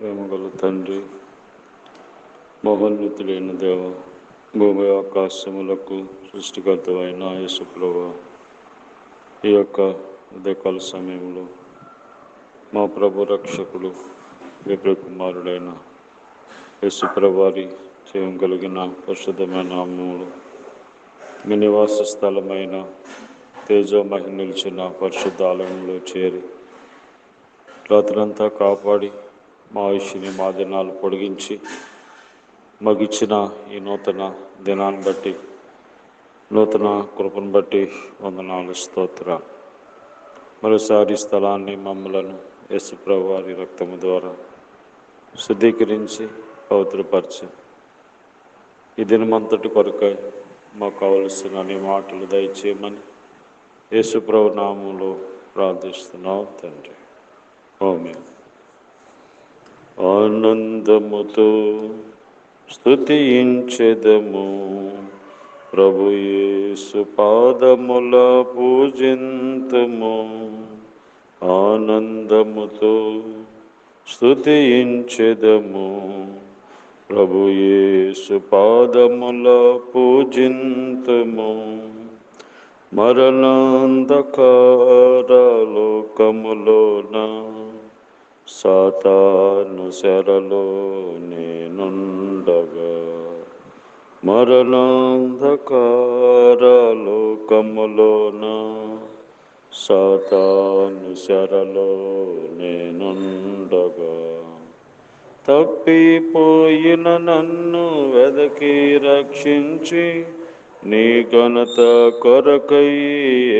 ప్రేమగల తండ్రి, మహోన్నతుడైన దేవ, భూమి ఆకాశములకు సృష్టికర్తమైన యేసు ప్రభువా, ఈ యొక్క ఉదయకాల సమయంలో మా ప్రభు రక్షకుడు విప్ర కుమారుడైన యేసు ప్రభువారి జీవం కలిగిన పరిశుద్ధమైన నామములో మీ నివాస స్థలమైన తేజోమహి నిలిచిన పరిశుద్ధ ఆలయంలో చేరి రాత్రంతా కాపాడి మా ఆయుష్ని మా దినాలు పొడిగించి మాకిచ్చిన ఈ నూతన దినాన్ని బట్టి, నూతన కృపను బట్టి వందనాలు, స్తోత్రాలు. మరోసారి స్థలాన్ని మమ్మలను యేసు ప్రభు వారి రక్తము ద్వారా శుద్ధీకరించి పవిత్రపరిచి ఈ దినమంతటి కొరకై మాకు కావలసిన నీ మాటలు దయచేయమని యేసు ప్రభు నామములో ప్రార్థిస్తున్నాం తండ్రి, ఆమేన్. ఆనందముతో స్తుతించెదము ప్రభు యేసు పాదముల పూజింతుము. ఆనందముతో స్తుతించెదము ప్రభు యేసు పాదముల పూజింతుము. మరణాంధకార లోకములోన సాతాను శరలో నేనుండగా, మరణాంధకార లోకములోన సాతాను శరలో నేనుండగా, తప్పిపోయిన నన్ను వెదకి రక్షించి నీ ఘనత కొరకై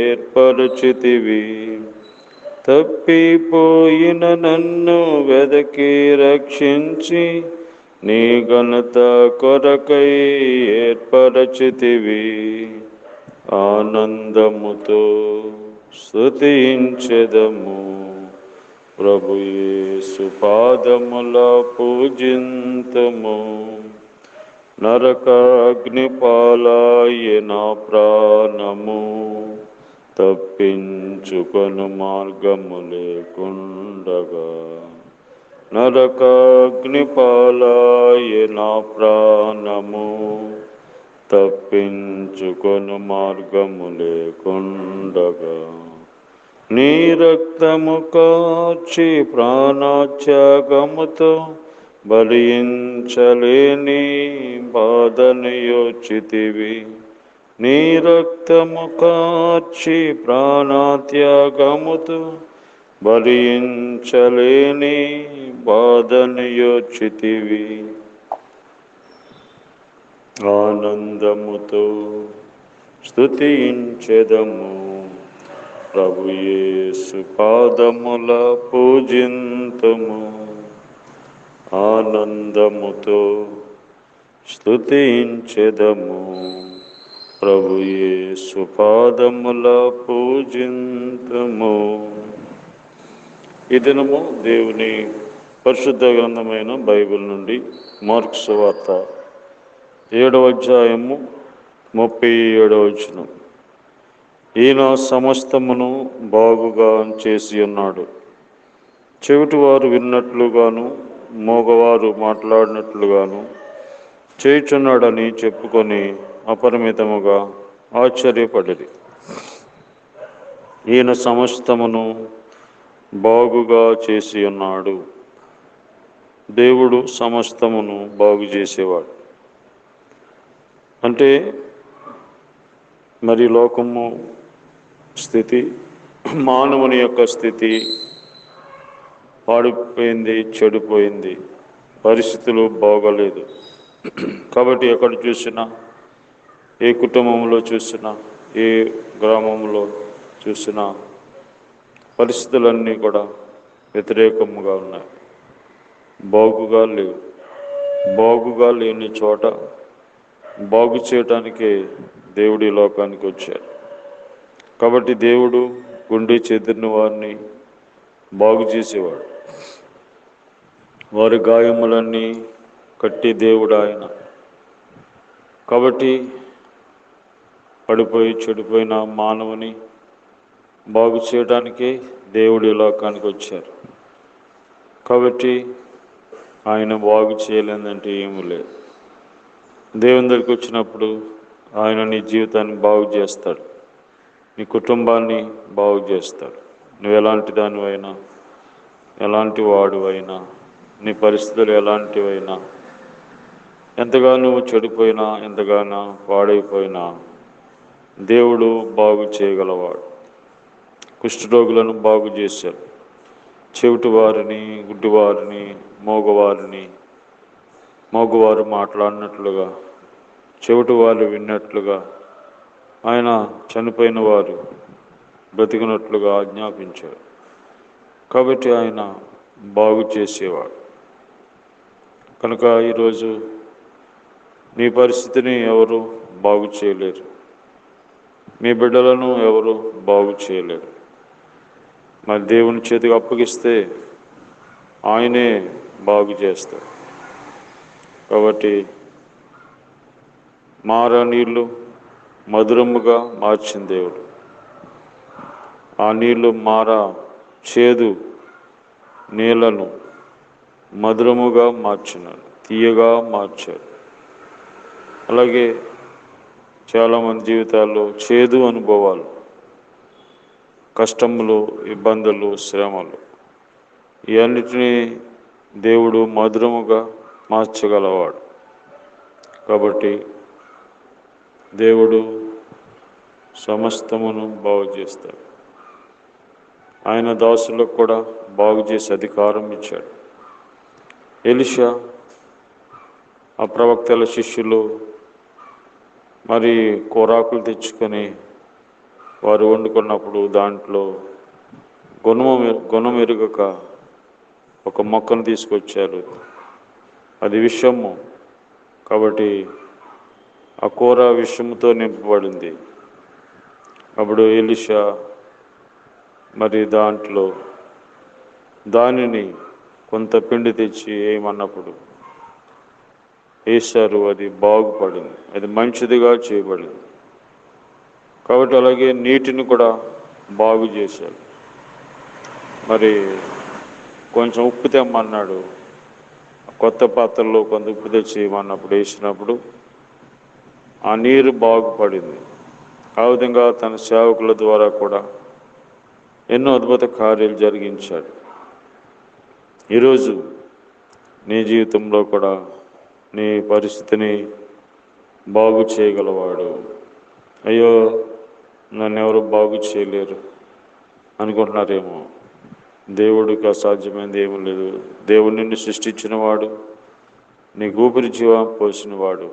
ఏర్పరచితివి. తప్పిపోయిన నన్ను వెదకి రక్షించి నీ ఘనత కొరకై ఏర్పరచితివి. ఆనందముతో స్తుతించెదము ప్రభు యేసు పాదముల పూజింతుము. నరకాగ్ని పాలాయె నా ప్రాణము, తప్పించుకొను మార్గము లేకుండగా. నరకాగ్ని పాలాయె నా ప్రాణము, తప్పించుకొను మార్గము లేకుండగా. నీ రక్తము కార్చి ప్రాణత్యాగముతో భరించలేని బాధను యోచితివి. నీ రక్తము కార్చి ప్రాణత్యాగముతో భరించలేని బాధను యోచితివి. ఆనందముతో స్తుతించెదము ప్రభు యేసు పాదముల పూజింతుము. ఆనందముతో స్తుతించెదము ప్రభు యేసు పాదముల పూజింతుము. ఈ దినము దేవుని పరిశుద్ధ గ్రంథమైన బైబిల్ నుండి మార్కు సువార్త 7వ అధ్యాయము 37వ వచనం. ఈయన సమస్తమును బాగుగా చేసి ఉన్నాడు, చెవిటివారు విన్నట్లుగాను మోగవారు మాట్లాడినట్లుగాను చేయుచున్నాడని చెప్పుకొని అపరిమితముగా ఆశ్చర్యపడిరి. ఈయన సమస్తమును బాగుగా చేసి ఉన్నాడు. దేవుడు సమస్తమును బాగు చేసేవాడు. అంటే మరి లోకము స్థితి, మానవుని యొక్క స్థితి పాడిపోయింది, చెడిపోయింది, పరిస్థితులు బాగోలేదు. కాబట్టి ఎక్కడ చూసినా, ఏ కుటుంబంలో చూసినా, ఏ గ్రామంలో చూసినా పరిస్థితులన్నీ కూడా వ్యతిరేకంగా ఉన్నాయి, బాగుగా లేవు. బాగుగా లేని చోట బాగు చేయటానికే దేవుడి లోకానికి వచ్చారు. కాబట్టి దేవుడు గుండె చెదిరిన వారిని బాగు చేసేవాడు. వారి గాయములన్నీ కట్టి దేవుడు ఆయన. కాబట్టి పడిపోయి చెడిపోయిన మానవుని బాగు చేయడానికే దేవుడి లోకానికి వచ్చారు. కాబట్టి ఆయన బాగు చేయలేదంటే ఏమీ లేదు. దేవుని దగ్గరికి వచ్చినప్పుడు ఆయన నీ జీవితాన్ని బాగు చేస్తాడు, నీ కుటుంబాన్ని బాగు చేస్తాడు. నువ్వు ఎలాంటి దానివైనా, ఎలాంటి వాడివైనా, నీ పరిస్థితులు ఎలాంటివైనా, ఎంతగా నువ్వు చెడిపోయినా, ఎంతగానో పాడైపోయినా దేవుడు బాగు చేయగలవాడు. కుష్ఠరోగులను బాగు చేశాడు. చెవిటి వారిని, గుడ్డివారిని, మోగవారు మాట్లాడినట్లుగా, చెవిటి వారు విన్నట్లుగా, ఆయన చనిపోయిన వారు బ్రతికినట్లుగా ఆజ్ఞాపించాడు. కాబట్టి ఆయన బాగు చేసేవాడు. కనుక ఈరోజు మీ పరిస్థితిని ఎవరు బాగు చేయలేరు, మీ బిడ్డలను ఎవరు బాగు చేయలేరు. మరి దేవుని చేతికి అప్పగిస్తే ఆయనే బాగు చేస్తాడు. కాబట్టి మారా నీళ్లు మధురముగా మార్చిన దేవుడు, ఆ నీళ్లు మారా చేదు నీళ్లను మధురముగా మార్చినాడు, తీయగా మార్చాడు. అలాగే చాలామంది జీవితాల్లో చేదు అనుభవాలు, కష్టములు, ఇబ్బందులు, శ్రమలు, ఇవన్నిటినీ దేవుడు మధురముగా మార్చగలవాడు. కాబట్టి దేవుడు సమస్తమును బాగు చేస్తాడు. ఆయన దాసులకు కూడా బాగు చేసే అధికారం ఇచ్చాడు. ఎలీషా, ఆ ప్రవక్తల శిష్యులు మరి కూరాకులు తెచ్చుకొని వారు వండుకున్నప్పుడు దాంట్లో గుణమెరుగక ఒక మొక్కను తీసుకొచ్చారు. అది విషము. కాబట్టి ఆ కూర విషముతో నింపబడింది. అప్పుడు ఎలీషా మరి దాంట్లో దానిని కొంత పిండి తెచ్చి వేయమన్నప్పుడు వేశారు. అది బాగుపడింది, అది మంచిదిగా చేయబడింది. కాబట్టి అలాగే నీటిని కూడా బాగు చేశాడు. మరి కొంచెం ఉప్పు తెమ్మన్నాడు. కొత్త పాత్రలో కొంత ఉప్పు తెచ్చి వేయమన్నప్పుడు వేసినప్పుడు ఆ నీరు బాగుపడింది. ఆ విధంగా తన సేవకుల ద్వారా కూడా ఎన్నో అద్భుత కార్యాలు జరిగించాడు. ఈరోజు నీ జీవితంలో కూడా నీ పరిస్థితిని బాగు చేయగలవాడు. అయ్యో, నన్ను ఎవరు బాగు చేయలేరు అనుకుంటున్నారేమో. దేవుడికి అసాధ్యమైనది ఏమీ లేదు. దేవుడు నిన్ను సృష్టించిన వాడు, నీ ఊపిరి జీవం పోసినవాడు.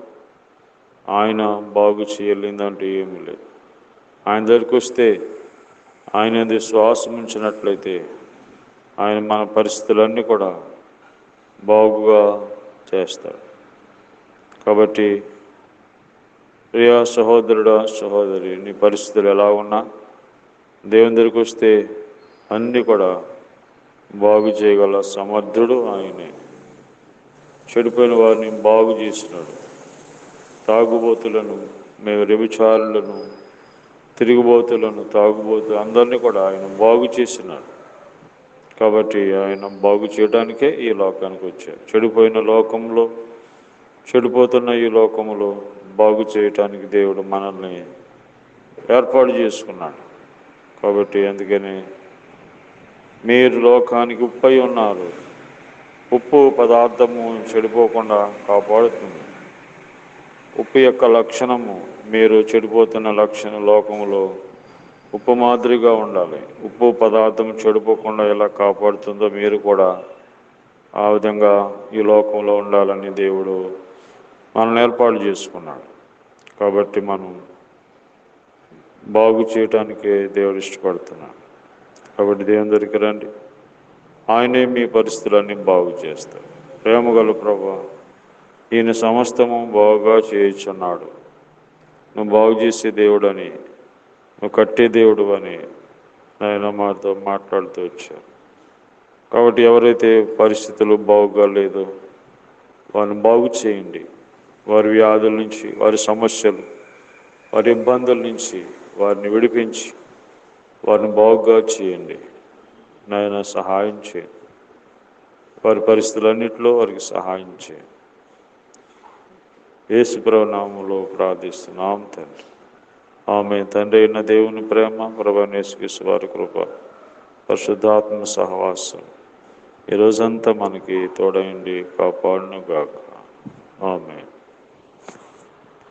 ఆయన బాగు చేయలేదంటూ ఏమీ లేదు. ఆయన దగ్గరికి వస్తే, ఆయన శ్వాసం ఉంచినట్లయితే ఆయన మన పరిస్థితులన్నీ కూడా బాగుగా చేస్తాడు. కాబట్టి ప్రియ సహోదరుడా, సహోదరి, నీ పరిస్థితులు ఎలా ఉన్నా దేవుని దగ్గరికి వస్తే అన్నీ కూడా బాగు చేయగల సమర్థుడు ఆయనే. చెడిపోయిన వారిని బాగు చేసినాడు. తాగుబోతులను, వ్యభిచారులను, తిరుగుబోతులను, అందరినీ కూడా ఆయన బాగు చేసినాడు. కాబట్టి ఆయన బాగు చేయడానికే ఈ లోకానికి వచ్చాడు. చెడిపోతున్న ఈ లోకంలో బాగు చేయటానికి దేవుడు మనల్ని ఏర్పాటు చేసుకున్నాడు. కాబట్టి అందుకని మీరు లోకానికి ఉప్పై ఉన్నారు. ఉప్పు పదార్థము చెడిపోకుండా కాపాడుతుంది. ఉప్పు యొక్క లక్షణము, మీరు చెడిపోతున్న లోకములో ఉప్పు మాదిరిగా ఉండాలి. ఉప్పు పదార్థం చెడిపోకుండా ఎలా కాపాడుతుందో మీరు కూడా ఆ విధంగా ఈ లోకంలో ఉండాలని దేవుడు మనల్ని ఏర్పాటు చేసుకున్నాడు. కాబట్టి మనం బాగు చేయటానికే దేవుడు ఇష్టపడుతున్నాడు. కాబట్టి దేవుని దగ్గరికి రండి, ఆయనే మీ పరిస్థితులన్నీ బాగు చేస్తాడు. ప్రేమగల ప్రభువా, ఈయన సమస్తము బాగుగా చేయుచున్నాడు. నువ్వు బాగు చేసే దేవుడని, నువ్వు కట్టే దేవుడు అని ఆయన మాతో మాట్లాడుతూ వచ్చారు. కాబట్టి ఎవరైతే పరిస్థితులు బాగుగా లేదో వారిని బాగు చేయండి. వారి వ్యాధుల నుంచి, వారి సమస్యలు, వారి ఇబ్బందుల నుంచి వారిని విడిపించి వారిని బాగుగా చేయండి. నాయన సహాయం చేయండి. వారి పరిస్థితులన్నింటిలో వారికి సహాయం చేయండి. యేసు ప్రభువు నామములో ప్రార్థిస్తున్నాం తండ్రి. ఆమె తండ్రి అయిన దేవుని ప్రేమ, ప్రభువైన యేసుక్రీస్తు వారి కృప, పరిశుద్ధాత్మ సహవాసం ఈ రోజంతా మనకి తోడైండి కాపాడును గాక. ఆమె